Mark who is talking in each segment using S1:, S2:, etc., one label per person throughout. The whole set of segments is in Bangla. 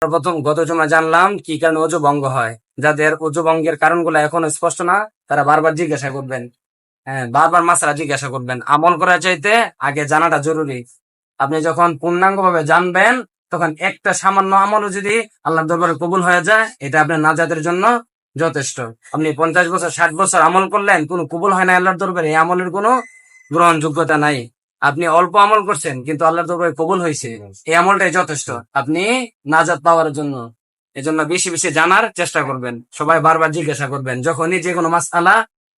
S1: সর্বপ্রথম গত জমা জানলাম কি কারণে অজু ভঙ্গ হয়। যাদের অজু ভঙ্গের কারণগুলো এখনো স্পষ্ট না, তারা বারবার জিজ্ঞাসা করবেন। হ্যাঁ, বারবার মাসলা জিজ্ঞাসা করবেন। আমল করার চাইতে আগে জানাটা জরুরি। আপনি যখন পূর্ণাঙ্গ ভাবে জানবেন, তখন একটা সামান্য আমলও যদি আল্লাহর দরবারে কবুল হয়ে যায়, এটা আপনার নাজাতের জন্য যথেষ্ট। আপনি 50 বছর 60 বছর আমল করলেন, কোনো কবুল হয় না আল্লাহর দরবারে, এই আমলের কোনো গ্রহণযোগ্যতা নাই। আপনি অল্প আমল করছেন কিন্তু আল্লাহর দরবারে কবুল হয়েছে, এই আমলটাই যথেষ্ট আপনি নাজাত পাওয়ার জন্য। এজন্য বেশি বেশি জানার চেষ্টা করবেন, সবাই বারবার জিজ্ঞাসা করবেন। যখনই যে কোনো মাসআলা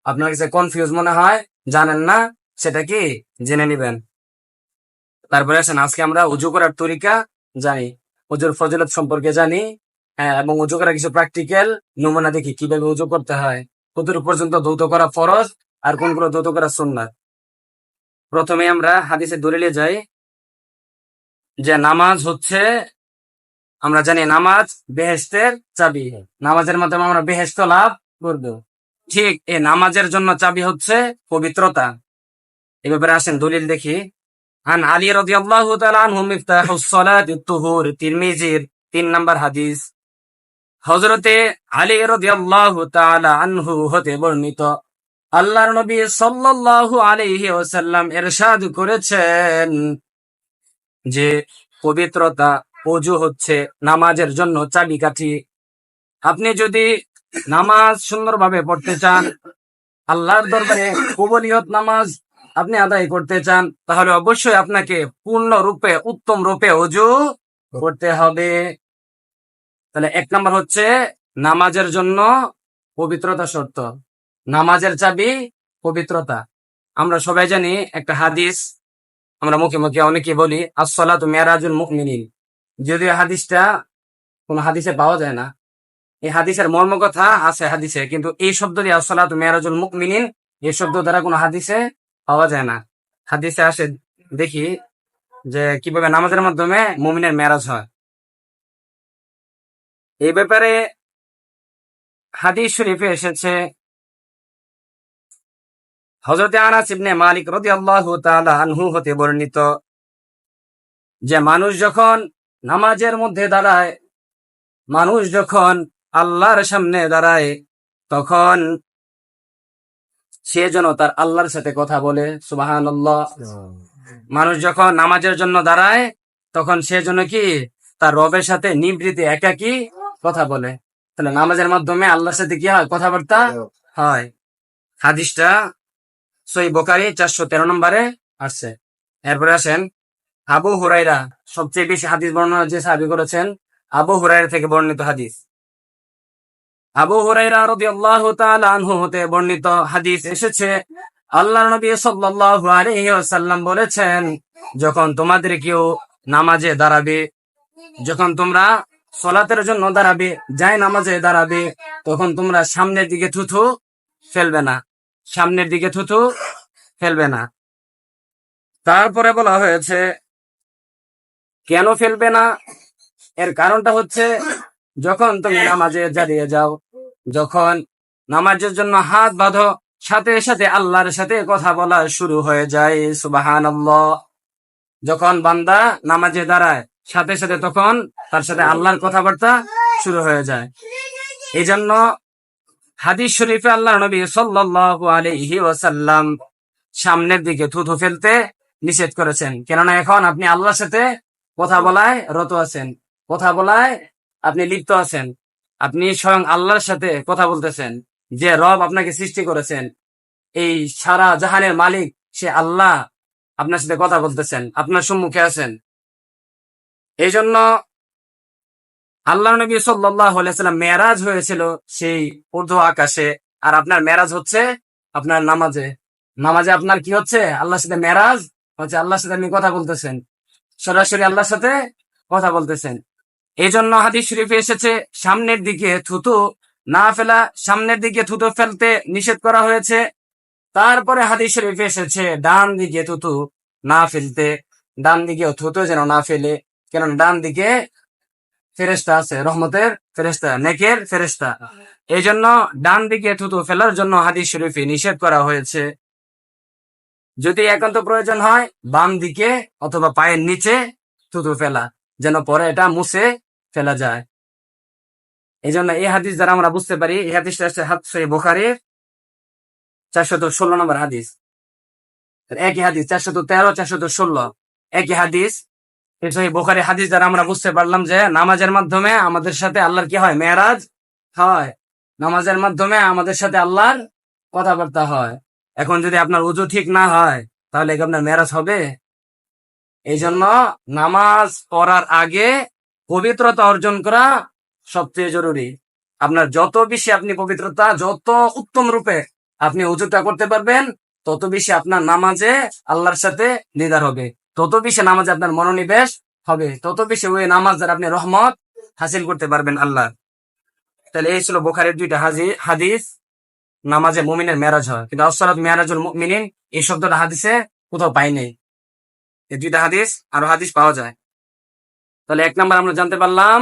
S1: আপনার কাছে কনফিউজ মনে হয়, জানেন না, সেটা কি জেনে নিবেন। তারপরে আসেন, আজকে আমরা উজু করার তরিকা জানি, উজুর ফজিলত সম্পর্কে জানি, এবং উজু করার কিছু প্র্যাকটিক্যাল নমুনা দেখি কিভাবে উজু করতে হয়, কতটুকু পর্যন্ত ধৌত করা ফরজ আর কোনগুলো ধৌত করা সুন্নাত। প্রথমে আমরা হাদিসে দলিলে যাই যে নামাজ হচ্ছে, আমরা জানি নামাজ বেহেশতের চাবি, নামাজের মাধ্যমে আমরা বেহেশত লাভ করব। ঠিক এই নামাজের জন্য চাবি হচ্ছে পবিত্রতা। এই ব্যাপারে আসেন দলিল দেখি। আন আলী রাদিয়াল্লাহু তাআলা আনহু মিফতাহুস সালাতিত তুহুর, তিরমিজির 3 নম্বর হাদিস। হযরতে আলী রাদিয়াল্লাহু তাআলা আনহু হতে বর্ণিত, আল্লাহর নবী সাল্লাল্লাহু আলাইহি ওয়াসাল্লাম ইরশাদ করেছেন যে পবিত্রতা, ওযু হচ্ছে নামাজের জন্য চাবিকাঠি। আপনি যদি নামাজ সুন্দরভাবে পড়তে চান, আল্লাহর দরবারে কবুলিয়ত নামাজ আপনি আদায় করতে চান, তাহলে অবশ্যই আপনাকে পূর্ণরূপে উত্তম রূপে ওযু করতে হবে। তাহলে 1 নম্বর হচ্ছে নামাজের জন্য পবিত্রতা শর্ত, নামাজের চাবি পবিত্রতা। আমরা সবাই জানি একটা হাদিস, আমরা মুখে মুখে অনেকে বলি as-সালাতু মিরাজুল মুমিনিন। যদিও হাদিসটা কোন হাদিসে পাওয়া যায় না, এই হাদিসের মর্ম কথা আছে হাদিসে, কিন্তু এই শব্দ দিয়ে as-সালাতু মিরাজুল মুমিনিন, এই শব্দ দ্বারা কোনো হাদিসে পাওয়া যায় না। হাদিসে আসে দেখি যে কিভাবে নামাজের মাধ্যমে মুমিনের মেরাজ হয়। এই ব্যাপারে হাদিস শরীফে এসেছে, হযরত আনাস ইবনে মালিক রাদিয়াল্লাহু তাআলা আনহু হতে বর্ণিত যে মানুষ যখন নামাজের মধ্যে দাঁড়ায়, মানুষ যখন আল্লাহর সামনে দাঁড়ায়, তখন সে যেন তার আল্লাহর সাথে কথা বলে। সুবহানাল্লাহ। মানুষ যখন নামাজের জন্য দাঁড়ায়, তখন সে যেন কি তার রবের সাথে নিভৃতে একাকী কথা বলে। তাহলে নামাজের মাধ্যমে আল্লাহর সাথে কি হয়? কথাবার্তা হয়। হাদিসটা সহিহ বুখারী 413 নম্বরে আসছে। এরপরে আসেন আবু হুরায়রা, সবচেয়ে বেশি হাদিস বর্ণনা যে সাহাবী করেছেন, আবু হুরায়রা থেকে বর্ণিত হাদিস। আবু হুরায়রা রাদিয়াল্লাহু তাআলা আনহু হতে বর্ণিত হাদিস এসেছে, আল্লাহর নবী সাল্লাল্লাহু আলাইহি ওয়াসাল্লাম বলেছেন, যখন তোমাদের কেউ নামাজে দাঁড়াবে, যখন তোমরা সালাতের জন্য দাঁড়াবে, যায় নামাজে দাঁড়াবে, তখন তোমরা সামনের দিকে থুথু ফেলবে না, সামনের দিকে থুথু ফেলবে না। তারপরে বলা হয়েছে কেন ফেলবে না, এর কারণটা হচ্ছে যখন তুমি নামাজে দাঁড়িয়ে যাও, যখন নামাজের জন্য হাত বাঁধো, সাথে সাথে আল্লাহর সাথে কথা বলা শুরু হয়ে যায়। সুবহানাল্লাহ। যখন বান্দা নামাজে দাঁড়ায়, সাথে সাথে তখন তার সাথে আল্লাহর কথাবার্তা শুরু হয়ে যায়। এই জন্য হাদিস শরীফে আল্লাহর নবী সাল্লাল্লাহু আলাইহি ওয়াসাল্লাম সামনের দিকে থুথু ফেলতে নিষেধ করেছেন। কেননা এখন আপনি আল্লাহর সাথে কথা বলায় রত আছেন, কথা বলায় আপনি লিপ্ত আছেন, আপনি স্বয়ং আল্লাহর সাথে কথা বলতেছেন। যে রব আপনাকে সৃষ্টি করেছেন, এই সারা জাহানের মালিক, সে আল্লাহ আপনার সাথে কথা বলতেছেন, আপনার সম্মুখে আছেন। এই জন্য আল্লাহ নবী সাল্লাল্লাহু আলাইহি ওয়াসাল্লাম মেরাজ হয়েছিল সেই ঊর্ধ্ব আকাশে, আর আপনার মেরাজ হচ্ছে আপনার নামাজে। নামাজে আপনার কি হচ্ছে? আল্লাহর সাথে মেরাজ হচ্ছে, আল্লাহর সাথে আপনি কথা বলতেছেন, সরাসরি আল্লাহর সাথে কথা বলতেছেন। এই জন্য হাদিস শরীফে এসেছে সামনের দিকে থুতু না ফেলা, সামনের দিকে থুতু ফেলতে নিষেধ করা হয়েছে। তারপরে হাদিস শরীফে এসেছে ডান দিকে থুতু না ফেলতে, ডান দিকে থুতু যেন না ফেলে, কেন ডান দিকে ফেরেশতা আছে, রহমতের ফেরেশতা, নেকের ফেরেশতা। এই জন্য ডান দিকে থুতু ফেলার জন্য হাদিস শরীফে নিষেধ করা হয়েছে। যদি একান্ত প্রয়োজন হয় বাম দিকে অথবা পায়ের নিচে থুতু ফেলা, যেন পরে এটা মুছে ফেলা যায়। এই জন্য এই হাদিস দ্বারা আমরা বুঝতে পারি, এই হাদিসটা হচ্ছে সহিহ বুখারীর 416 নম্বর হাদিস। একই হাদিস 413, 416 একই হাদিস। এই সহিহ বুখারী হাদিস দ্বারা আমরা বুঝতে পারলাম যে নামাজের মাধ্যমে আমাদের সাথে আল্লাহর কি হয়? মেরাজ হয়। নামাজের মাধ্যমে আমাদের সাথে আল্লাহর কথাবার্তা হয়। এখন যদি আপনার ওযু ঠিক না হয়, তাহলে কি আপনার মেরাজ হবে? এই জন্য নামাজ পড়ার আগে পবিত্রতা অর্জন করা সবচেয়ে জরুরি। আপনার যত বেশি আপনি পবিত্রতা, যত উত্তম রূপে আপনি ওযুটা করতে পারবেন, তত বেশি আপনার নামাজে আল্লাহর সাথে দিদার হবে, তত বেশি নামাজে আপনার মনোনিবেশ হবে, তত বেশি ওই নামাজ দ্বারা আপনি রহমত হাসিল করতে পারবেন আল্লাহ। তাহলে এই ছিল বুখারীর 2টা হাদিস, নামাজে মুমিনের মেরাজ হয়। কিন্তু আসসালাতু মিরাজুল মুমিনিন এই শব্দটা হাদিসে কোথাও পাই নাই। এই 2টা হাদিস, আরো হাদিস পাওয়া যায়। তাহলে 1 নাম্বার আমরা জানতে পারলাম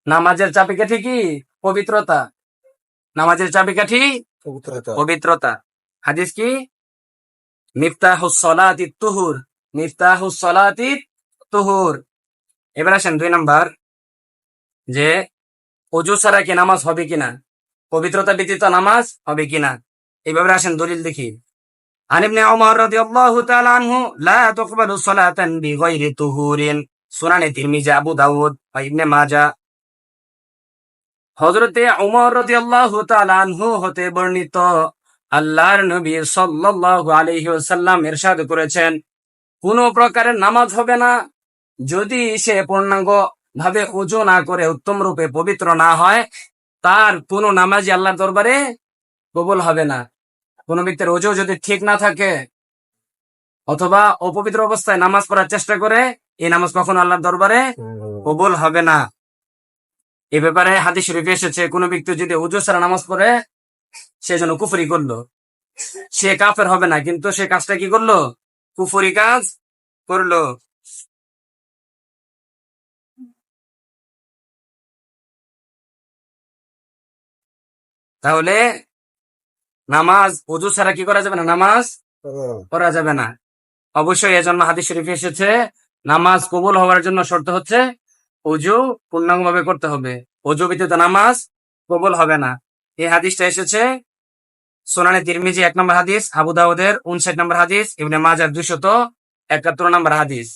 S1: নামাজের চাবিকাঠি কি? পবিত্রতা। নামাজের চাবিকাঠি পবিত্রতা। হাদিস কি? মিফতাহুস সলাতি তুহুর, মিফতাহুস সলাতি তুহুর। এবার আসেন 2 নাম্বার, যে ওযু ছাড়া কি নামাজ হবে কিনা, পবিত্রতা ব্যতীত নামাজ হবে কিনা। এইভাবে আসেন দলিল দেখি। عن ابن عمر رضي الله تعالى عنه لا تقبل صلاة بغير طهور, সুনানে তিরমিজি, আবু দাউদ ও ইবনে মাজাহ। হযরতে উমর রাদিয়াল্লাহু তাআলা আনহু হতে বর্ণিত, আল্লাহর নবী সাল্লাল্লাহু আলাইহি ওয়াসাল্লাম ইরশাদ করেছেন, কোন প্রকারের নামাজ হবে না যদি সে পূর্ণাঙ্গ ভাবে ওযু না করে উত্তম রূপে পবিত্র না হয়, তার কোন নামাজই আল্লাহর দরবারে কবুল হবে না। কোন ব্যক্তির ওযু যদি ঠিক না থাকে অথবা অপবিত্র অবস্থায় নামাজ পড়ার চেষ্টা করে, এই নামাজ কখনো আল্লাহর দরবারে কবুল হবে না। এ ব্যাপারে হাদিস শরীফে এসেছে, কোন ব্যক্তি যদি ওযু ছাড়া নামাজ পড়ে, সে যেন কুফরি করলো। সে কাফের হবে না, কিন্তু সে কাজটা কি করলো? কুফরি কাজ করলো। তাহলে নামাজ ওযু ছাড়া কি করা যাবে না? নামাজ পড়া যাবে না। অবশ্যই এজন্য হাদিস শরীফে এসেছে, নামাজ কবুল হওয়ার জন্য শর্ত হচ্ছে ওযু পূর্ণাঙ্গভাবে করতে হবে। ওযু ব্যতীত নামাজ কবুল হবে না। এই হাদিসটা এসেছে সুনানে তিরমিজি 1 নম্বর হাদিস, আবু দাউদের 59 নম্বর হাদিস, ইবনে মাজাহ 271 নম্বর হাদিস,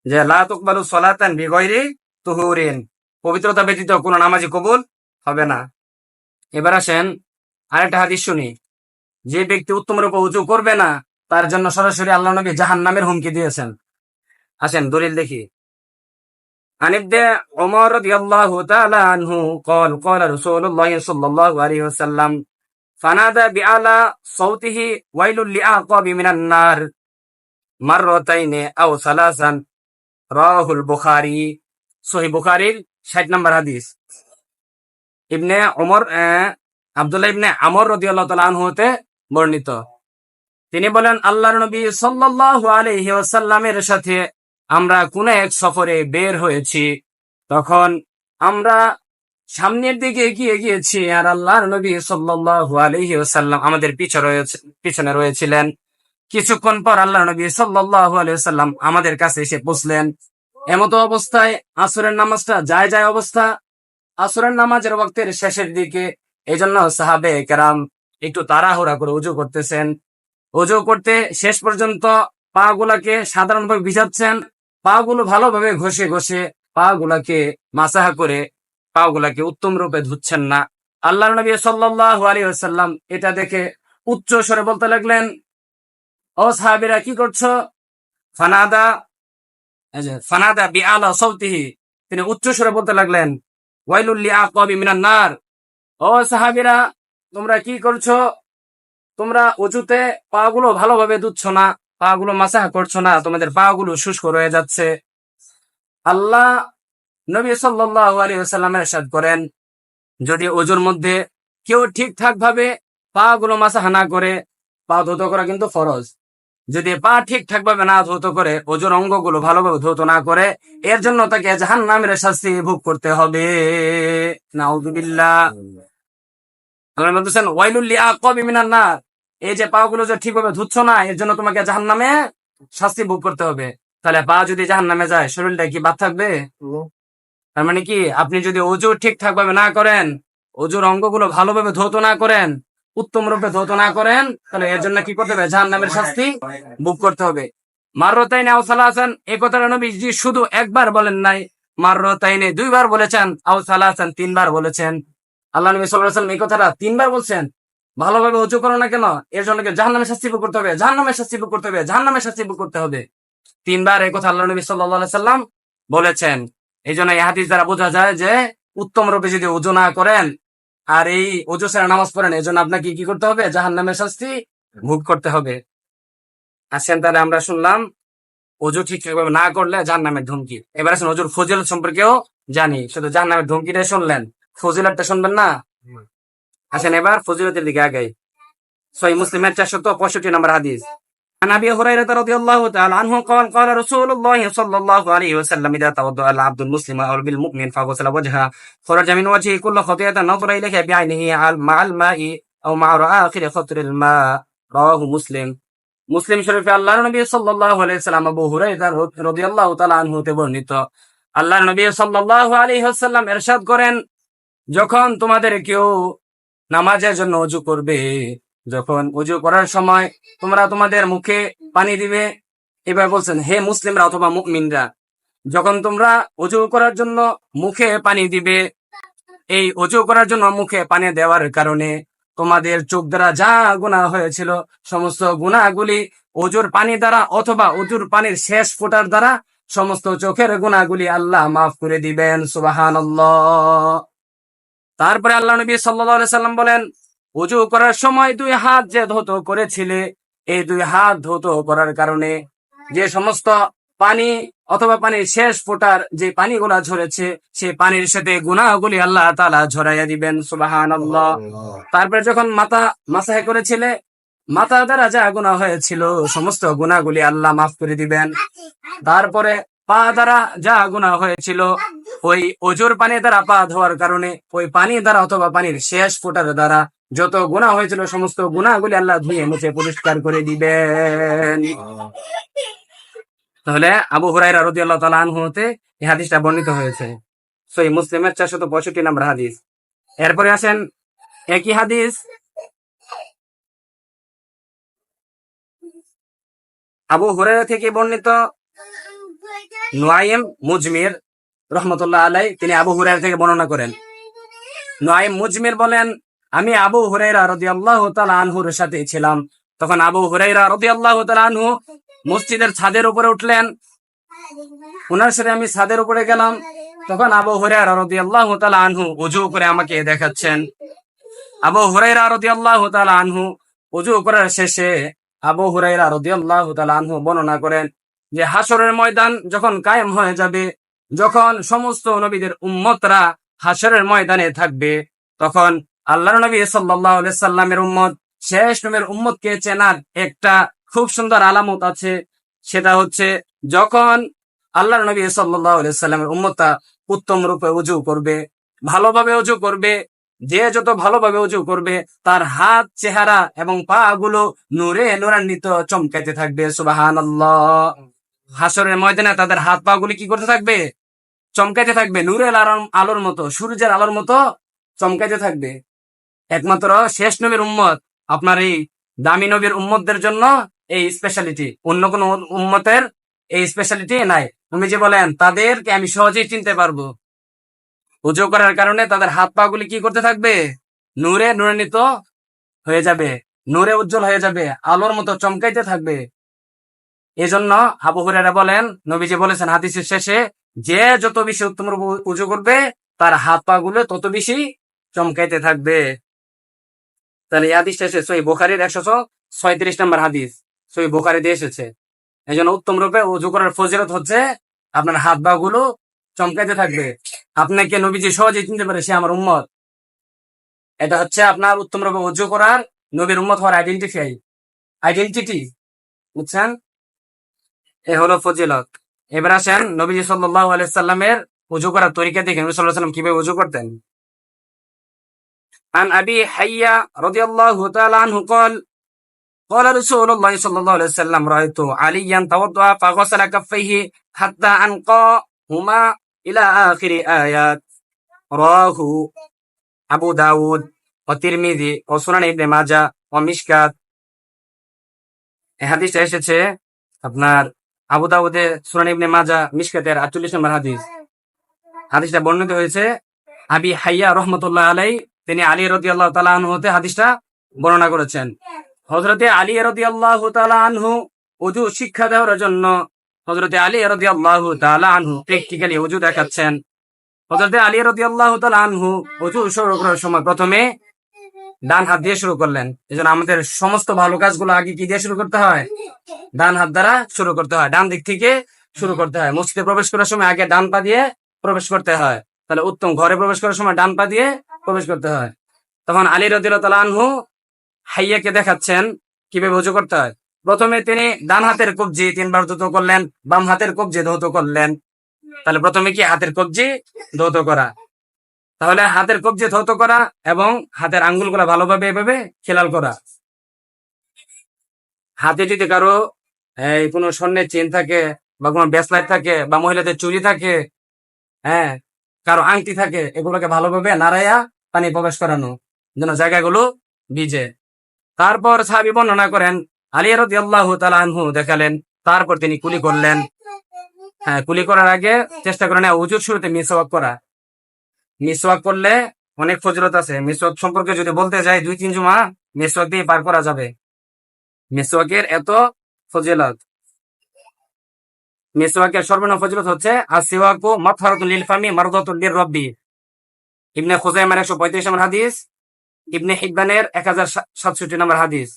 S1: যে লা তুকবালু সলাতান বিগয়রি তুহুরিন, পবিত্রতা ব্যতীত কোনো নামাজই কবুল হবে না। এবার আসেন আরেকটা হাদিস শুনি, যে ব্যক্তি উত্তম রূপে ওযু করবে না, তার জন্য সরাসরি আল্লাহ নবী জাহান্নামের হুমকি দিয়েছেন। আসেন দলিল দেখি। عن ابن عمر رضي الله تعالى عنه قال قال رسول الله صلى الله عليه وسلم فنادى بأعلى صوته ويل لأعقاب من النار مرتين أو ثلاثا, রাহুল বুখারী, সহিহ বুখারীর 60 নম্বর হাদিস। ইবনে ওমর আব্দুল্লাহ ইবনে আমর রাদিয়াল্লাহু তাআলা আনহু হতে বর্ণিত, তিনি বলেন, আল্লাহর নবী সাল্লাল্লাহু আলাইহি ওয়াসাল্লামের সাথে আমরা কোন এক সফরে বের হয়েছি। তখন আমরা সামনের দিকে এগিয়ে গিয়েছি, আর আল্লাহর নবী সাল্লাল্লাহু আলাইহি ওয়াসাল্লাম আমাদের পিছনে রয়েছিলেন। কিছুক্ষণ পর আল্লাহর নবী সাল্লাল্লাহু আলাইহি ওয়াসাল্লাম আমাদের কাছে এসে পৌঁছলেন। এমতো অবস্থায় আসরের নামাজটা যায় অবস্থা, আসরের নামাজের ওয়াক্তের শেষের দিকে। এই জন্য সাহাবে কেরাম একটু তাড়াহুড়া করে ওযু করতেছেন। ওযু করতে শেষ পর্যন্ত পা গুলাকে সাধারণভাবে ভিজাচ্ছেন, পা গুলো ভালোভাবে ঘষে ঘষে পা গুলাকে মাসাহা করে পা গুলাকে উত্তম রূপে ধুচ্ছেন না। আল্লাহর নবী সাল্লাল্লাহু আলাইহি ওয়াসাল্লাম এটা দেখে উচ্চ স্বরে বলতে লাগলেন, ও সাহাবীরা কি করছো? ফানাদা বিআলা সাওতিহি, তিনি উচ্চ স্বরে বলতে লাগলেন, ওয়াইলুল লিআকাবি মিনান নার, ও সাহাবীরা তোমরা কি করছো? তোমরা ওযুতে পা গুলো ভালোভাবে ধুচ্ছ না, পা গুলো মাসাহ করছো না, তোমাদের পা গুলো শুষ্ক রয়ে যাচ্ছে। আল্লাহ নবী সাল্লাল্লাহু আলাইহি ওয়াসাল্লাম ইরশাদ করেন, যদি ওযুর মধ্যে কেউ ঠিকঠাক ভাবে পা গুলো মাসাহ না করে, পা ধৌত করা কিন্তু ফরজ, যদি পা ঠিকঠাক ভাবে না ধৌত করে, ওযুর অঙ্গগুলো ভালোভাবে ধৌত না করে, এর জন্য তাকে জাহান্নামের শাস্তি ভোগ করতে হবে। নাউযুবিল্লাহ। আল্লাহ বলতেছেন, ওয়াইলুল লিআকাবি মিনান নার, এই যে পা গুলো যে ঠিকভাবে ধুচ্ছ না, এর জন্য তোমাকে জাহান্নামে শাস্তি ভোগ করতে হবে। তাহলে পা যদি জাহান্নামে যায় শরীরটা কি বাদ থাকবে? তার মানে কি আপনি যদি অজু ঠিকঠাক ভাবে না করেন, অজুর অঙ্গগুলো ভালোভাবে ধৌত না করেন, উত্তম রূপে ধৌত না করেন, তাহলে এর জন্য কি করতে হবে? জাহান্নামের শাস্তি ভোগ করতে হবে। মাররাতাইনে আও সালাসান, এই কথাটা নবীজি শুধু একবার বলেন নাই, মাররাতাইনে দুইবার বলেছেন, আও সালাসান তিনবার বলেছেন। আল্লাহ নবী সাল্লাল্লাহু আলাইহি ওয়াসাল্লাম এই কথাটা তিনবার বলছেন। ভালোভাবে অজু করো না কেন, এর জন্য জাহান্নামের শাস্তি ভোগ করতে হবে, জাহান্নামের শাস্তি ভোগ করতে হবে, জাহান্নামের শাস্তি ভোগ করতে হবে। তিনবার এই কথা আল্লাহ নবী সাল্লাল্লাহু আলাইহি সাল্লাম বলেছেন। এই জন্য এই হাদিস দ্বারা বোঝা যায় যে উত্তম রূপে যদি অজু না করেন আর এই অজু ছাড়া নামাজ পড়েন, এই জন্য আপনাকে কি করতে হবে? জাহান্নামের শাস্তি ভোগ করতে হবে। আসেন তাহলে আমরা শুনলাম অজু ঠিকঠাকভাবে না করলে জাহান্নামের ধমকি। এবার আসেন অজুর ফজিলত সম্পর্কেও জানি। শুধু জাহান্নামের ধমকিটা শুনলেন, ফজিলতটা শুনবেন না? আসেন এবার ফজিলতের দিকে আগাই। সহিহ মুসলিমের 465 নম্বর হাদিস। عن ابي هريره رضي الله تعالى عنه قال قال رسول الله صلى الله عليه وسلم اذا توضا العبد المسلم او بالمؤمن فغسل وجهه خرج من وجهه كل خطيئه نظر اليها بعينه مع الماء او مع اخر خطر الماء رواه مسلم। মুসলিম শরীফে আল্লাহর নবী সাল্লাল্লাহু আলাইহি ওয়াসাল্লাম আবু হুরায়রা রাদিয়াল্লাহু তাআলা আনহু হতে বর্ণিত, আল্লাহর নবী সাল্লাল্লাহু আলাইহি ওয়াসাল্লাম ইরশাদ করেন, যখন তোমাদের কেউ নামাজের জন্য ওযু করবে, যখন ওযু করার সময় তোমরা তোমাদের মুখে পানি দিবে। এবার বলছেন হে মুসলিমরা অথবা মুমিনরা, যখন তোমরা ওযু করার জন্য মুখে পানি দিবে, এই ওযু করার জন্য মুখে পানি দেওয়ার কারণে তোমাদের চোখ দ্বারা যা গুনাহ হয়েছিল সমস্ত গুনাহগুলি ওযুর পানি দ্বারা অথবা ওযুর পানির শেষ ফোঁটার দ্বারা সমস্ত চোখের গুনাহগুলি আল্লাহ মাফ করে দিবেন। সুবহানাল্লাহ। তারপরে আল্লাহ নবী সাল্লাল্লাহু আলাইহি সাল্লাম বলেন, ওযু করার সময় দুই হাত যে ধৌত করেছিলে, এই দুই হাত ধৌত করার কারণে যে সমস্ত পানি অথবা পানির শেষ ফোঁটার যে পানিগুলা ঝরেছে, সেই পানির সাথে গুনাহগুলি আল্লাহ তাআলা ঝরাইয়া দিবেন। সুবহানাল্লাহ। তারপরে যখন মাথা মাসাহ করেছিলে, মাথা দ্বারা যা গুনাহ হয়েছিল সমস্ত গুনাহগুলি আল্লাহ মাফ করে দিবেন। তারপরে পা দ্বারা যা গুনাহ হয়েছিল, ওই ওযুর পানি দ্বারা পা ধোয়ার কারণে ওই পানি দ্বারা অথবা পানির শেষ ফোঁটার দ্বারা যত গুনাহ হয়েছিল সমস্ত গুনাহগুলি আল্লাহ ধুয়ে মুছে পরিষ্কার করে দিবেন। তাহলে আবু হুরায়রা রাদিয়াল্লাহু তাআলা আনহু হতে এই হাদিসটা বর্ণিত হয়েছে। সহিহ মুসলিমের 465 নম্বর হাদিস। এরপরে আসেন একই হাদিস আবু হুরায়রা থেকে বর্ণিত। নুআইম মুজমির রহমতুল্লাহ আলাই তিনি আবু হুরায়রা থেকে বর্ণনা করেন। নুআইম মুজমির বলেন, আমি আবু হুরায়রা রাদিয়াল্লাহু তাআলা আনহুর সাথে ছিলাম। তখন আবু হুরায়রা রাদিয়াল্লাহু তাআলা আনহু মসজিদের ছাদের উপরে উঠলেন। ওনার সাথে আমি ছাদের উপরে গেলাম। তখন আবু হুরায়রা রাদিয়াল্লাহু তাআলা আনহু ওযু করে আমাকে দেখাচ্ছেন। আবু হুরায়রা রাদিয়াল্লাহু তাআলা আনহু ওযু করার শেষে আবু হুরায়রা রাদিয়াল্লাহু তাআলা আনহু বর্ণনা করেন যে হাসরের ময়দান যখন কায়েম হয়ে যাবে, যখন সমস্ত নবীদের উম্মতরা হাসরের ময়দানে থাকবে, তখন আল্লাহর নবী সাল্লাল্লাহু আলাইহি সাল্লামের উম্মত শেষ নবীর উম্মতকে চেনার একটা খুব সুন্দর আলামত আছে। সেটা হচ্ছে যখন আল্লাহর নবী সাল্লাল্লাহু আলাইহি সাল্লামের উম্মতটা উত্তম রূপে ওযু করবে, ভালোভাবে ওযু করবে, যে যত ভালোভাবে ওযু করবে তার হাত, চেহারা এবং পা গুলো নূরে নূরান্বিত চমকাইতে থাকবে। সুবহানাল্লাহ। হাসরের ময়দানে তাদের হাত পা গুলি কি করতে থাকবে? চমকাইতে থাকবে, নূরের আলোর মতো, সূর্যের আলোর মতো চমকাইতে থাকবে। একমাত্র শেষ নবীর উম্মত, আপনার এই দামি নবীর উম্মতদের জন্য এই স্পেশালিটি, অন্য কোন উম্মতের এই স্পেশালিটি নাই। তুমি যে বলেন তাদেরকে আমি সহজেই চিনতে পারবো। ওযু করার কারণে তাদের হাত পা গুলি কি করতে থাকবে? নূরে নূরান্বিত হয়ে যাবে, নূরে উজ্জ্বল হয়ে যাবে, আলোর মতো চমকাইতে থাকবে। এজন্য আবু হুরায়রা বলেন, নবীজি বলেছেন হাদিসের শেষে, যে যত বেশি উত্তম রূপে ওযু করবে তার হাত পা গুলো তত বেশি চমকাইতে থাকবে। তাহলে এই হাদিস শেষে সহিহ বুখারীর 136 নম্বর হাদিস, সহিহ বুখারীতে এসেছে। এই জন্য উত্তম রূপে ওযু করার ফজিলত হচ্ছে আপনার হাত পা গুলো চমকাইতে থাকবে। আপনাকে নবীজি সহজেই চিনতে পারে, সে আমার উম্মত। এটা হচ্ছে আপনার উত্তম রূপে ওযু করার, নবীর উম্মত হওয়ার আইডেন্টিটি। বুঝছেন? এ হলো ফজিলত। এবার আসেন নবীজি সাল্লাল্লাহু আলাইহি সাল্লামের ওযু করার তরিকা দেখে, নবী সাল্লাল্লাহু আলাইহি সাল্লাম কিভাবে ওযু করতেন। عن أبي حية رضي الله تعالى عنه قال قال رسول الله صلى الله عليه وسلم رأيت عليا توضأ فغسل كفيه حتى أنقاهما إلى آخر آيات رواه আবু দাউদ ও তিরমিজি ও সুনান ইবনে মাজা ও মিশকাত। এই হাদিসটা এসেছে আপনার আবু দাউদে, সুনান ইবনে মাজা, মিশকাতের 48 নম্বর হাদিস। হাদিসটা বর্ণিত হয়েছে আবি হাইয়া রহমতুল্লাহ আলাই, তিনি আলী রাদিয়াল্লাহু তাআলা আনহু হতে হাদিসটা বর্ণনা করেছেন। হযরতে আলী রাদিয়াল্লাহু তাআলা আনহু ওযু শিক্ষা দেওয়ার জন্য হযরতে আলী রাদিয়াল্লাহু তাআলা আনহু প্র্যাকটিক্যালি ওযু দেখাচ্ছেন। হযরতে আলী রাদিয়াল্লাহু তাআলা আনহু ওযু শুরু করার সময় প্রথমে ডান হাত দিয়ে শুরু করলেন। এজন্য আমাদের সমস্ত ভালো কাজগুলো আগে কি দিয়ে শুরু করতে হয়? ডান হাত দ্বারা শুরু করতে হয়, ডান দিক থেকে শুরু করতে হয়। মসজিদে প্রবেশ করার সময় আগে ডান পা দিয়ে প্রবেশ করতে হয়, তাহলে উত্তম। ঘরে প্রবেশ করার সময় ডান পা দিয়ে প্রবেশ করতে হয়। তখন আলী রাদিয়াল্লাহু তাআলা আনহু হাইয়াকে দেখাচ্ছেন কিভাবে ওযু করতে হয়। প্রথমে তিনি ডান হাতের কবজি 3 বার ধৌত করলেন, বাম হাতের কবজি ধৌত করলেন। তাহলে প্রথমে কি হাতের কবজি ধৌত করা, তাহলে হাতের কবজি ধৌত করা এবং হাতের আঙ্গুলগুলো ভালোভাবে এভাবে খেলাল করা। হাতে যদি কারো এই কোনো স্বর্ণের চেন থাকে বা কোনো ব্রেসলেট থাকে বা মহিলাদের চুড়ি থাকে, হ্যাঁ, কারো আংটি থাকে, এগুলোকে ভালোভাবে নাড়াইয়া পানি প্রবেশ করানো যেন জায়গাগুলো ভিজে। তারপর সাহাবী বর্ণনা করেন আলী রাদিয়াল্লাহু তাআলা আনহু দেখালেন, তারপর তিনি কুলি করলেন। হ্যাঁ, কুলি করার আগে চেষ্টা করেন ওযুর শুরুতে মিসওয়াক করা। মিসওয়াক করলে অনেক ফজিলত আছে। মিসওয়াক সম্পর্কে যদি বলতে যাই 2-3 জুমা মিসওয়াক দিয়ে পার করা যাবে। মিসওয়াকের এত ফজিলত। মিসওয়াকের সর্বনিম্ন ফজিলত হচ্ছে আসওয়াকু মাতহারাতুল লিল ফামি মারদাতুল লির রাব্বি। ইবনে খুজাইমার 135 নম্বর হাদিস, ইবনে হিব্বানের 1067 নম্বর হাদিস।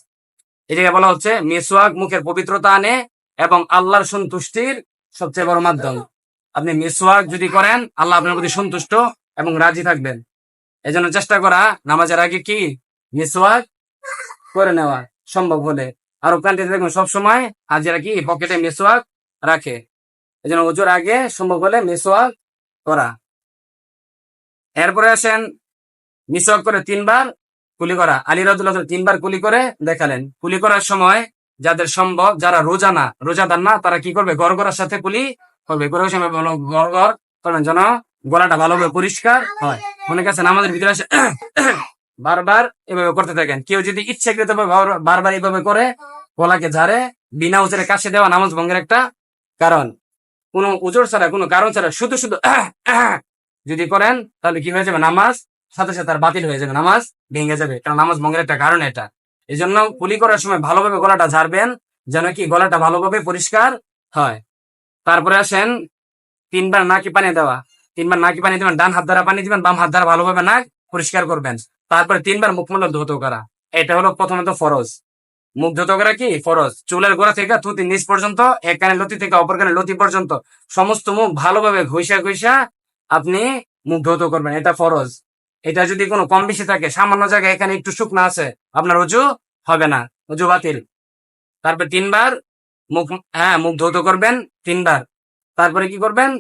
S1: এই জায়গায় বলা হচ্ছে মিসওয়াক মুখের পবিত্রতা আনে এবং আল্লাহর সন্তুষ্টির সবচেয়ে বড় মাধ্যম। আপনি মিসওয়াক যদি করেন, আল্লাহ আপনার প্রতি সন্তুষ্ট এবং রাজি থাকবেন। এজন্য চেষ্টা করা নামাজের আগে কি মিসওয়াক করে নেওয়া সম্ভব হলে। আরব কান্ট্রিতে দেখুন সবসময় হাজিরা কি পকেটে মিসওয়াক রাখে। এজন্য ওযুর আগে সম্ভব হলে মিসওয়াক করা। এরপরে আসেন মিসওয়াক করে 3 বার কুলি করা। আলী রাদিয়াল্লাহু তাআলা 3 বার কুলি করে দেখালেন। কুলি করার সময় যাদের সম্ভব, যারা রোজাদার না, তারা কি করবে? গড়গড়ার সাথে কুলি করবে। করার সময় গড়গড় করবেন যেন গলাটা ভালোভাবে পরিষ্কার হয়। অনেক আছে নামাজের ভিতরে আসে বারবার এভাবে করতে থাকেন। কেউ যদি ইচ্ছাকৃতভাবে বারবার এইভাবে করে গলাকে ঝাড়ে, বিনা উজরে কাশি দেওয়া নামাজ ভঙ্গের একটা কারণ। কোনো উজর ছাড়া, কোনো কারণ ছাড়া শুধু শুধু যদি করেন, তাহলে কি হয়ে যাবে? নামাজ সাথে সাথে আর বাতিল হয়ে যাবে, নামাজ ভেঙে যাবে। কারণ নামাজ ভঙ্গের একটা কারণ এটা। এই জন্য কুলি করার সময় ভালোভাবে গলাটা ঝাড়বেন যেন কি গলাটা ভালোভাবে পরিষ্কার হয়। তারপরে আসেন 3 বার নাকে পানি দেওয়া। 3 বার নাকে পানি দিবেন, ডান হাত দ্বারা পানি দিবেন, বাম হাত দ্বারা ভালোভাবে নাক পরিষ্কার করবেন। তারপরে 3 বার মুখমণ্ডল ধৌত করা। এটা হলো প্রথমত ফরজ। মুখ ধৌত করা কি ফরজ। চুলের গোড়া থেকে থুতির নিচ পর্যন্ত, এক কানের লতি থেকে অপর কানের লতি পর্যন্ত সমস্ত মুখ ভালোভাবে ঘষা আপনি মুখ ধৌত করবেন, এটা ফরজ। এটা যদি কোনো কম বেশি থাকে, সামান্য জায়গায় এখানে একটু শুকনো আছে, আপনার ওযু হবে না, ওযু বাতিল। তারপর 3 বার মুখ ধৌত করবেন 3 বার। তারপরে কি করবেন?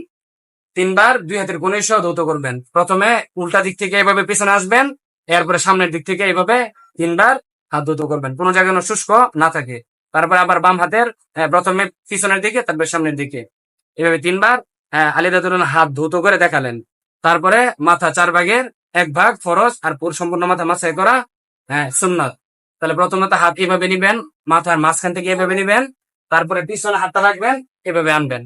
S1: 3 বার 2 হাতের কোণে সহ ধৌত করবেন। প্রথমে উল্টা দিক থেকে এভাবে পিছনে আসবেন, এরপরে সামনের দিক থেকে এভাবে 3 বার হাত ধৌত করবেন, কোনো জায়গায় যেন শুষ্ক না থাকে। তারপরে আবার বাম হাতের প্রথমে পিছনের দিকে, তারপরে সামনের দিকে, এভাবে 3 বার আলী রাদিয়াল্লাহু তাআলা হাত ধৌত করে দেখালেন। তারপরে মাথা 4 ভাগের 1 ভাগ ফরজ আর পুরো সম্পূর্ণ মাথা মাসাই করা সুন্নাত। তাহলে প্রথমে হাত এভাবে নিবেন, মাথার মাঝখান থেকে এভাবে নিবেন, তারপরে পিছনে হাতটা রাখবেন, এভাবে আনবেন,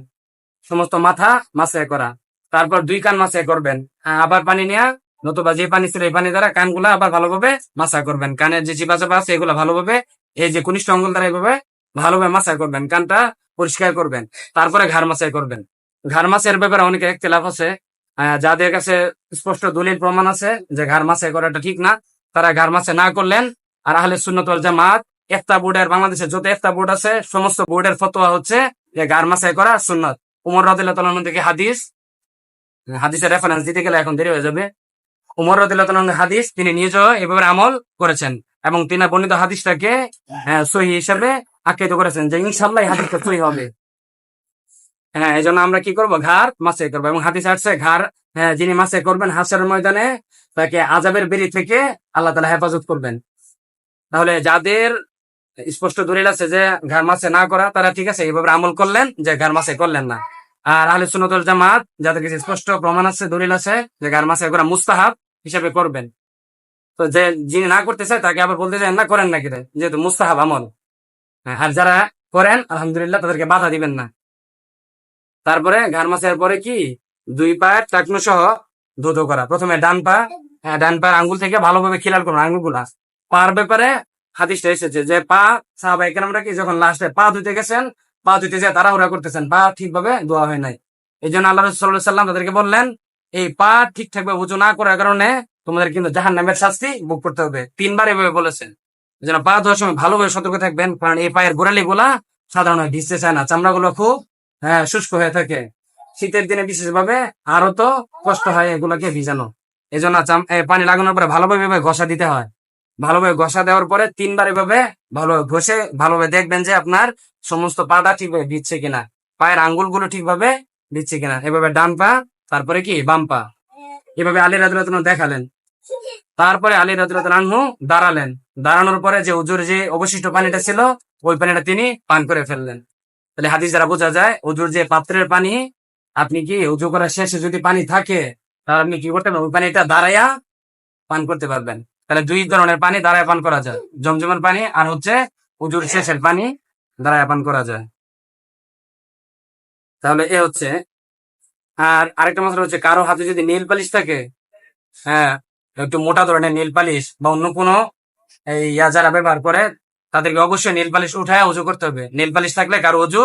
S1: সমস্ত মাথা মাসাই করা। তারপর 2 কান মাসাই করবেন, আবার পানি নেয়া, নতুবা যে পানি ছিল এই পানি দ্বারা কানগুলা আবার ভালোভাবে মাসা করবেন। কানের যে চিপা চাপা আছে এগুলা ভালোভাবে, এই যে কনিষ্ঠ আঙ্গুল দ্বারা এভাবে ভালোভাবে মাসা করবেন, কানটা পরিষ্কার করবেন। তারপরে ঘাড় মাসাই করবেন। ঘাড় মাসের ব্যাপারে অনেকের ইখতিলাফ আছে। যাদের কাছে স্পষ্ট দলিল প্রমাণ আছে যে ঘাড় মাসাই করাটা ঠিক না, তারা ঘাড় মাসাই না করলেন। আর আহলে সুন্নাত ওয়াল জামাত ইফতা বোর্ডের, বাংলাদেশে যত ইফতা বোর্ড আছে সমস্ত বোর্ডের ফতোয়া হচ্ছে যে ঘাড় মাসাই করা সুন্নাত। উমর রাদিয়াল্লাহু তাআলা আনহু থেকে হাদিসের রেফারেন্স দিতে গেলে এখন দেরি হয়ে যাবে। উমর রাদিয়াল্লাহু তাআলা আনহু হাদিস তিনি নিজেও এভাবে আমল করেছেন এবং তিনি বর্ণিত হাদিসটাকে সহিহ হিসেবে আখ্যায়িত করেছেন যে ইনশাআল্লাহ এই হাদিসটা সহিহ হবে। এই জন্য আমরা কি করবো? ঘাড় মাসাই করবো। এবং হাদিস আসছে ঘাড় যিনি মাসাই করবেন হাসরের ময়দানে তাকে আযাবের বেড়ি থেকে আল্লাহ তাআলা হেফাজত করবেন। তাহলে যাদের স্পষ্ট দলিল আছে যে ঘাড় মাসে না করা, তারা ঠিক আছে এইভাবে আমল করলেন, যে ঘাড় মাসে করলেন না। আর আহলে সুন্নাত ওয়াল জামাত যাদের কাছে স্পষ্ট প্রমাণ আছে, দলিল আছে যে ঘাড় মাসে করা মুস্তাহাব হিসাবে করবেন। তো যে যিনি না করতে চায় তাকে আবার বলতে চায় না করেন না কিরে, যেহেতু মুস্তাহাব আমল। হ্যাঁ, আর যারা করেন আলহামদুলিল্লাহ তাদেরকে বাধা দিবেন না। তারপরে ঘাড় মাসের পরে কি 2 পায়ের টাকনু সহ ধুতো করা। প্রথমে ডান পা, হ্যাঁ ডান পায়ের আঙ্গুল থেকে ভালোভাবে খেয়াল করুন আঙ্গুলগুলা। পার ব্যাপারে হাদিসটা এসেছে যে পা সাহাবায়ে কেরামরা কি যখন লাস্টে পা ধুতে গেছেন, পা ধুতে যে তাড়াহুড়া করতেছেন, পা ঠিকভাবে ধোয়া হয় নাই। এই জন্য আল্লাহ রাসূল সাল্লাল্লাহু আলাইহি সাল্লাম তাদেরকে বললেন, এই পা ঠিকঠাক ভাবে উযু না করার কারণে তোমাদের কিন্তু জাহান্নামের শাস্তি ভোগ করতে হবে। 3 বার এভাবে বলেছেন। এই জন্য পা ধোয়ার সময় ভালোভাবে সতর্ক থাকবেন, কারণ এই পায়ের গোড়ালি গুলা সাধারণ ভিজতে চায় না, চামড়াগুলো খুব শুষ্ক হয়ে থাকে। শীতের দিনে বিশেষভাবে আরো তো কষ্ট হয় এগুলোকে ভিজানো। এই জন্য পানি লাগানোর পরে ভালোভাবে ঘষা দিতে হয়। ভালোভাবে ঘষা দেওয়ার পরে 3 বার এভাবে ভালোভাবে ঘষে ভালোভাবে দেখবেন যে আপনার সমস্ত পাটা ঠিকভাবে ভিজছে কিনা, পায়ের আঙ্গুলগুলো ঠিকভাবে ভিজছে কিনা। এভাবে ডান পা, তারপরে কি বাম পা, এভাবে আলী রাদিয়াল্লাহু আনহু দেখালেন। তারপরে আলী রাদিয়াল্লাহু আনহু দাঁড়ালেন। দাঁড়ানোর পরে যে উজুর যে অবশিষ্ট পানিটা ছিল, ওই পানিটা তিনি পান করে ফেললেন। তাহলে হাদিস দ্বারা বোঝা যায় উজুর যে পাত্রের পানি, আপনি কি উজু করার শেষে যদি পানি থাকে, তাহলে আপনি কি করতে পারবেন, ওই পানিটা দাঁড়াইয়া পান করতে পারবেন। তাহলে 2 ধরনের পানি দাঁড়ায় পান করা যায়, জমজমের পানি আর হচ্ছে উজুর শেষের পানি দাঁড়ায় পান করা যায়। তাহলে এ হচ্ছে। আর আরেকটা মশলা হচ্ছে, কারো হাতে যদি নীল পালিশ থাকে, হ্যাঁ একটু মোটা ধরনের নীল পালিশ বা অন্য কোনো এই যারা ব্যবহার করে, তাদেরকে অবশ্যই নীল পালিশ উঠায় উজু করতে হবে। নীল পালিশ থাকলে কারো উজু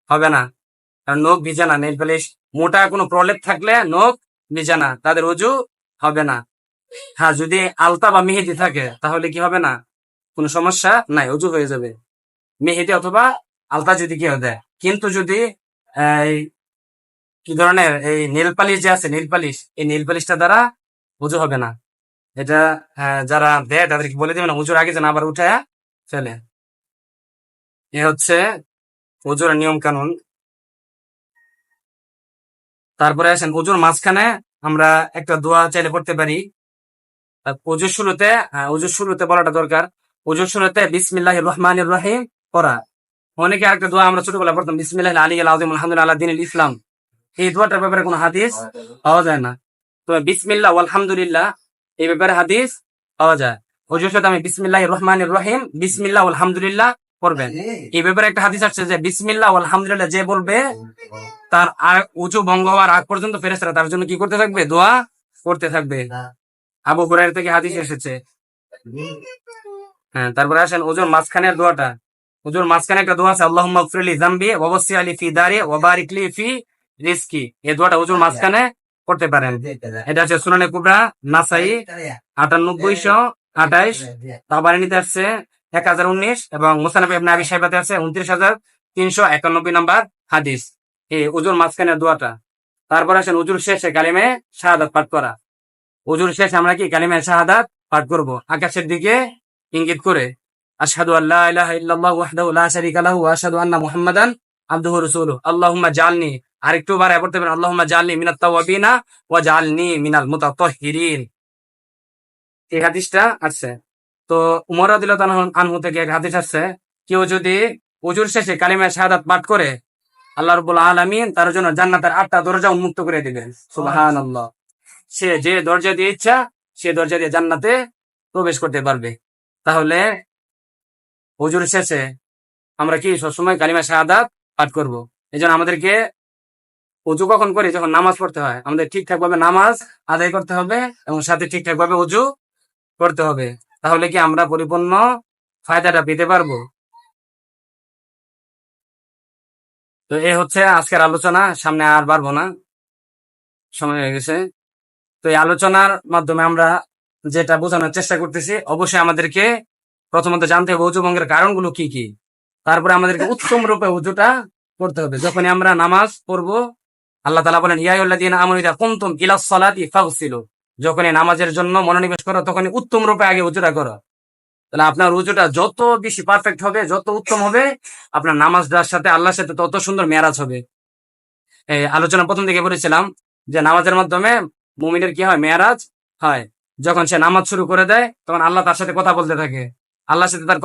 S1: হবে না, কারণ নখ ভিজে না। নীল পালিশ মোটা কোনো প্রলেপ থাকলে নখ ভিজে না, তাদের উজু হবে না। হ্যাঁ, যদি আলতা বা মেহেদি থাকে তাহলে কি হবে না, কোনো সমস্যা নাই, উজু হয়ে যাবে। মেহেদি অথবা আলতা যদি কেউ দেয়। কিন্তু যদি এই কি ধরনের এই নেল পালিশ যে আছে, নেল পালিশ, এই নেল পালিশটা দ্বারা উজু হবে না। এটা যারা দেয় তাদেরকে বলে দেবে না উজুর আগে যেন আবার উঠায়া ফেলে। এ হচ্ছে উজুর নিয়ম কানুন। তারপরে আসেন উজুর মাঝখানে আমরা একটা দোয়া চাইলে পড়তে পারি। উজুর শুরুতে বলাটা দরকার। উজুর শুরুতে বিসমিল্লাহির রহমানির রহিম পড়া। অনেকে আরেকটা দোয়া আমরা ছোটবেলা পড়তাম, বিসমিল্লাহিল আলিয়্যিল আযীম আলহামদুলিল্লাহ আলা দীনিল ইসলাম। এই দোয়াটার ব্যাপারে কোনো হাদিস পাওয়া যায় না। তো বিসমিল্লাহ আলহামদুলিল্লাহ এই ব্যাপারে হাদিস পাওয়া যায়। ওজুর সাথে আমি বিসমিল্লাহির রহমানির রহিম, বিসমিল্লাহ আলহামদুলিল্লাহ পড়বেন। এই ব্যাপারে একটা হাদিস আসছে যে বিসমিল্লাহ আলহামদুলিল্লাহ যে বলবে, তার উঁচু ভঙ্গ হওয়ার আগ পর্যন্ত ফেরেশতারা তার জন্য কি করতে থাকবে, দোয়া করতে থাকবে। আবু হুরায়রা থেকে হাদিস এসেছে। হ্যাঁ, তারপরে আসেন ওজুর মাঝখানের দোয়াটা। ওজুর মাঝখানে একটা দোয়া আছে, আল্লাহুম্মা গফিরলি যামবি ওয়া ওয়াসসি'লি ফি দারি ওয়া বারিক লি ফি রিজকি। এই দোয়াটা ওজুর মাঝখানে করতে পারেন। এটা হচ্ছে সুনানে কুবরা নাসাই 9828, তাবারানীতে আসছে 1019 এবং মুসনাদ ইবনে আবি শাইবাতে আছে 29391 নম্বর হাদিস, এই ওজুর মাঝখানের দোয়াটা। তারপর আসেন উজুর শেষে কালিমে শাহাদাত পাঠ করা। উজুর শেষে আমরা কি কালিমে শাহাদাত পাঠ করব আকাশের দিকে ইঙ্গিত করে, আশহাদু আল্লা ইলাহা ইল্লাল্লাহু ওয়াহদাহু লা শারীকা লাহু ওয়া আশহাদু আন্না মুহাম্মাদান আবদুহু রাসূলুহু। আল্লাহুম্মা জাআলনি, আরেকটু বারে পড়তে পারেন, আল্লাহুম্মা জাআলনি মিনাত তাওয়াবিনা ওয়া জাআলনি মিনাল মুতাতাহহিরিন। এই হাদিসটা আছে। তো উমর রাদিয়াল্লাহু আনহু থেকে এক হাদিস আছে, কেউ যদি উজুর শেষে কালিমা শাহাদাত পাঠ করে, আল্লাহ রাব্বুল আলামিন তার জন্য জান্নাতের 8টা দরজা উন্মুক্ত করে দিবেন। সুবহানাল্লাহ। সে যে দরজা দিয়ে ইচ্ছা সে দরজা দিয়ে জান্নাতে প্রবেশ করতে পারবে। তাহলে হুজুর শেষে আমরা কি সবসময় কালিমা শাহাদাত পাঠ করব। এই জন্য আমাদেরকে উজু কখন করি, যখন নামাজ পড়তে হয়, আমাদের ঠিকঠাক ভাবে নামাজ আদায় করতে হবে এবং সাথে ঠিকঠাক ভাবে উজু করতে হবে। তাহলে কি আমরা পরিপূর্ণ ফায়দাটা পেতে পারবো। তো এ হচ্ছে আজকের আলোচনা, সামনে আর বাড়বো না, সময় হয়ে গেছে। তো এই আলোচনার মাধ্যমে আমরা যেটা বোঝানোর চেষ্টা করতেছি, অবশ্যই আমাদেরকে প্রথমত জানতে হবে উজু ভঙ্গের কারণগুলো কি কি। তারপরে আমাদেরকে উত্তম রূপে উজুটা করতে হবে। যখনই আমরা নামাজ পড়বো, আল্লাহ তাআলা বলেন ইয়া আইয়ুহাল্লাযীনা আমানু ইযা কুমতুম ইলাস সালাতি ফাগসিলু, যখনই নামাজের জন্য মনোনিবেশ করো তখনই উত্তম রূপে আগে উজুটা করো। তাহলে আপনার উজুটা যত বেশি পারফেক্ট হবে, যত উত্তম হবে, আপনার নামাজটার সাথে আল্লাহর সাথে তত সুন্দর মেরাজ হবে। এই আলোচনা প্রথম দিকে বলেছিলাম যে নামাজের মাধ্যমে মুমিনের কি হয়, মেরাজ হয়। যখন সে নামাজ শুরু করে দেয় তখন আল্লাহ তার সাথে কথা বলতে থাকে। আল্লাহর সাথে তার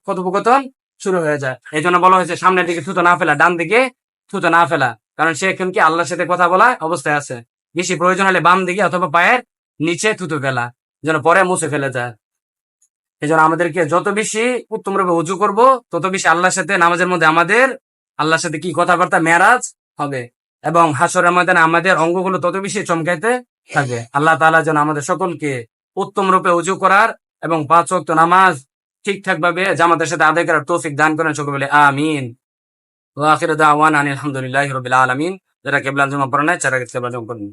S1: কথোপকথন শুরু হয়ে যায়। এই জন্য বলা হয়েছে সামনের দিকে থুতো না ফেলা, ডান দিকে থুতো না ফেলা, কারণ সে এখন কি আল্লাহর সাথে কথা বলা অবস্থায় আছে। বেশি প্রয়োজন হলে বাম দিকে অথবা পায়ের নিচে থুতো ফেলা, যেন পরে মুছে ফেলে যায়। এই জন্য আমাদেরকে যত বেশি উত্তম রূপে উজু করবো, তত বেশি আল্লাহর সাথে নামাজের মধ্যে আমাদের আল্লাহর সাথে কি কথাবার্তা মেরাজ হবে, এবং হাসরের ময়দানে আমাদের অঙ্গগুলো তত বেশি চমকাইতে থাকবে। আল্লাহ তাআলা যেন আমাদের সকলকে উত্তম রূপে উজু করার এবং 5 ওয়াক্ত নামাজ ঠিকঠাক ভাবে জামাতের সাথে আদায় করার তৌফিক দান করেন, সকলে বলে আমিন। ওয়া আখিরু দাওয়ানা আনিল হামদুলিল্লাহি রাব্বিল আলামিন। যারা কিবলা জমা পড়ে নাই, যারা কিবলা জমা করেন।